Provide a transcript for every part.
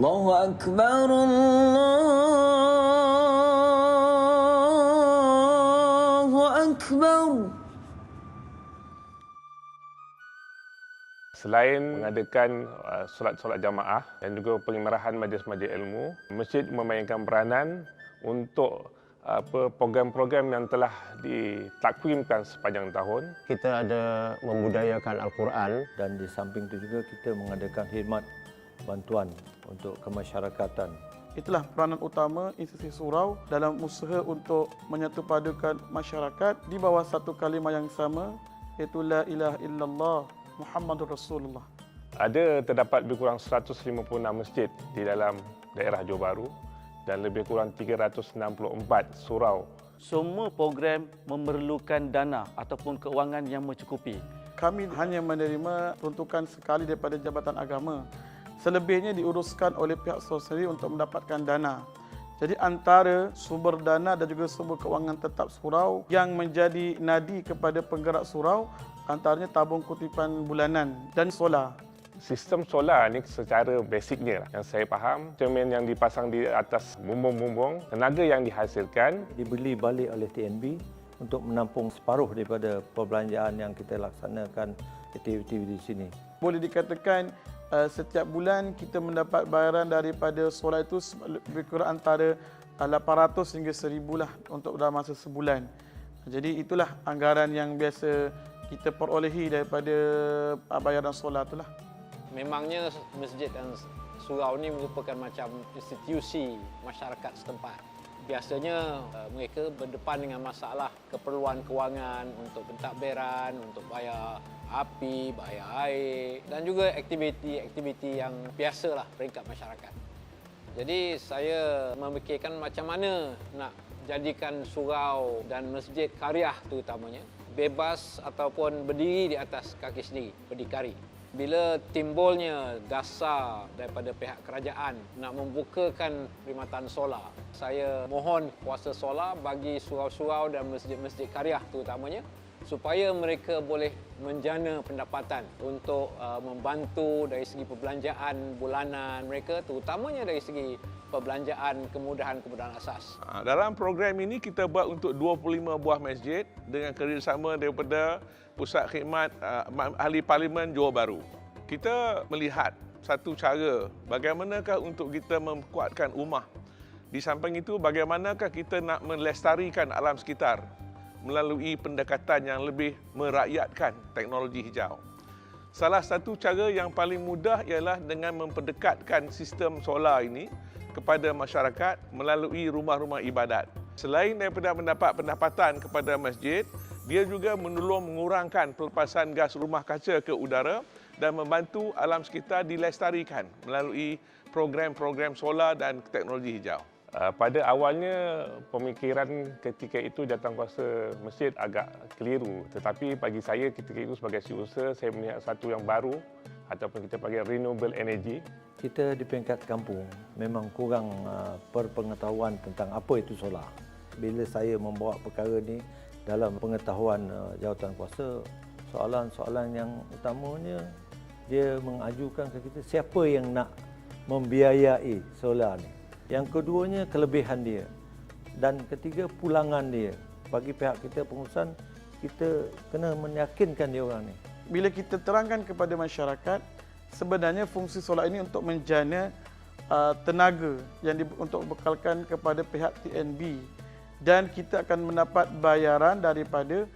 الله أكبر الله أكبر. Selain mengadakan solat-solat jamaah dan juga penyemarahan majlis-majlis ilmu, masjid memainkan peranan untuk program-program yang telah ditakwimkan sepanjang tahun. Kita ada membudayakan Al-Quran. Dan di samping itu juga kita mengadakan khidmat bantuan untuk kemasyarakatan. Itulah peranan utama institusi surau dalam usaha untuk menyatupadukan masyarakat di bawah satu kalimah yang sama, iaitu La ilaha illallah Muhammadur Rasulullah. Ada terdapat lebih kurang 156 masjid di dalam daerah Johor Bahru dan lebih kurang 364 surau. Semua program memerlukan dana ataupun keuangan yang mencukupi. Kami hanya menerima peruntukan sekali daripada Jabatan Agama. Selebihnya diuruskan oleh pihak surau sendiri untuk mendapatkan dana. Jadi antara sumber dana dan juga sumber keuangan tetap surau yang menjadi nadi kepada penggerak surau, antaranya tabung kutipan bulanan dan solar. Sistem solar ni secara basicnya yang saya faham, cermin yang dipasang di atas bumbung-bumbung, tenaga yang dihasilkan Dibeli balik oleh TNB untuk menampung separuh daripada perbelanjaan yang kita laksanakan aktiviti di sini. Boleh dikatakan setiap bulan kita mendapat bayaran daripada solar itu lebih kurang antara 800 hingga 1000 lah untuk dalam masa sebulan. Jadi itulah anggaran yang biasa kita perolehi daripada bayaran solar itulah. Memangnya masjid dan surau ini merupakan macam institusi masyarakat setempat. Biasanya mereka berdepan dengan masalah keperluan kewangan untuk pentadbiran, untuk bayar api, bayar air dan juga aktiviti-aktiviti yang biasalah peringkat masyarakat. Jadi saya memikirkan macam mana nak jadikan surau dan masjid karyah terutamanya bebas ataupun berdiri di atas kaki sendiri, berdikari. Bila timbulnya dasar daripada pihak kerajaan nak membukakan perkhidmatan solar, saya mohon kuasa solar bagi surau-surau dan masjid-masjid karyah terutamanya supaya mereka boleh menjana pendapatan untuk membantu dari segi perbelanjaan bulanan mereka, terutamanya dari segi perbelanjaan kemudahan-kemudahan asas. Dalam program ini kita buat untuk 25 buah masjid dengan kerjasama daripada Pusat Khidmat Ahli Parlimen Johor Bahru. Kita melihat satu cara bagaimanakah untuk kita memkuatkan rumah. Di samping itu bagaimanakah kita nak melestarikan alam sekitar melalui pendekatan yang lebih merakyatkan teknologi hijau. Salah satu cara yang paling mudah ialah dengan memperdekatkan sistem solar ini kepada masyarakat melalui rumah-rumah ibadat. Selain daripada mendapat pendapatan kepada masjid, dia juga menolong mengurangkan pelepasan gas rumah kaca ke udara dan membantu alam sekitar dilestarikan melalui program-program solar dan teknologi hijau. Pada awalnya pemikiran ketika itu jawatankuasa masjid agak keliru, tetapi bagi saya ketika itu sebagai setiausaha saya melihat satu yang baru ataupun kita panggil renewable energy. Kita di peringkat kampung memang kurang perpengetahuan tentang apa itu solar. Bila saya membawa perkara ini dalam pengetahuan jawatankuasa, soalan-soalan yang utamanya dia mengajukan ke kita siapa yang nak membiayai solar ni. Yang keduanya kelebihan dia. Dan ketiga pulangan dia. Bagi pihak kita pengurusan, kita kena meyakinkan dia orang ni. Bila kita terangkan kepada masyarakat, sebenarnya fungsi solar ini untuk menjana tenaga yang untuk bekalkan kepada pihak TNB. Dan kita akan mendapat bayaran daripada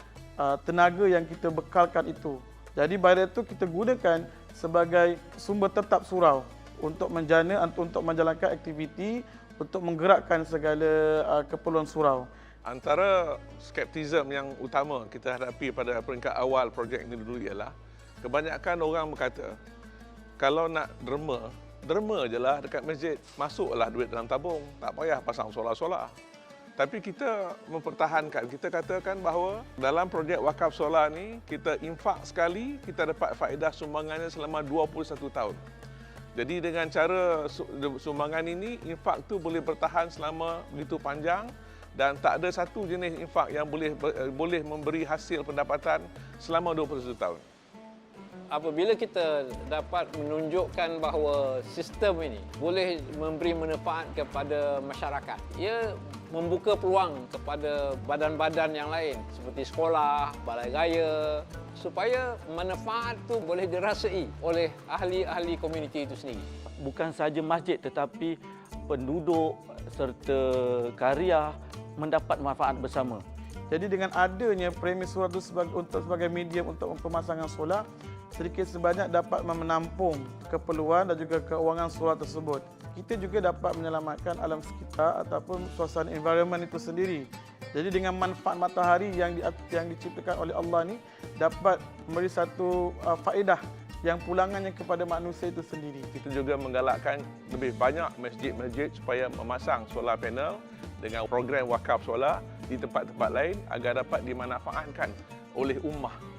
tenaga yang kita bekalkan itu. Jadi bayaran itu kita gunakan sebagai sumber tetap surau untuk menjana, untuk menjalankan aktiviti, untuk menggerakkan segala keperluan surau. Antara skeptisism yang utama kita hadapi pada peringkat awal projek ini dulu ialah kebanyakan orang berkata, kalau nak derma je lah dekat masjid, masuklah duit dalam tabung, tak payah pasang solar-solar. Tapi kita mempertahankan, kita katakan bahawa dalam projek wakaf solar ni, kita infak sekali, kita dapat faedah sumbangannya selama 21 tahun. Jadi dengan cara sumbangan ini, infak tu boleh bertahan selama begitu panjang dan tak ada satu jenis infak yang boleh memberi hasil pendapatan selama 21 tahun. Apabila kita dapat menunjukkan bahawa sistem ini boleh memberi manfaat kepada masyarakat, ia membuka peluang kepada badan-badan yang lain seperti sekolah, balai raya, supaya manfaat itu boleh dirasai oleh ahli-ahli komuniti itu sendiri. Bukan sahaja masjid tetapi penduduk serta karya mendapat manfaat bersama. Jadi dengan adanya premis solar itu sebagai medium untuk pemasangan solar, sedikit sebanyak dapat menampung keperluan dan juga keuangan solar tersebut. Kita juga dapat menyelamatkan alam sekitar ataupun suasana environment itu sendiri. Jadi dengan manfaat matahari yang diciptakan oleh Allah ni dapat memberi satu faedah yang pulangannya kepada manusia itu sendiri. Kita juga menggalakkan lebih banyak masjid-masjid supaya memasang solar panel dengan program wakaf solar di tempat-tempat lain agar dapat dimanfaatkan oleh ummah.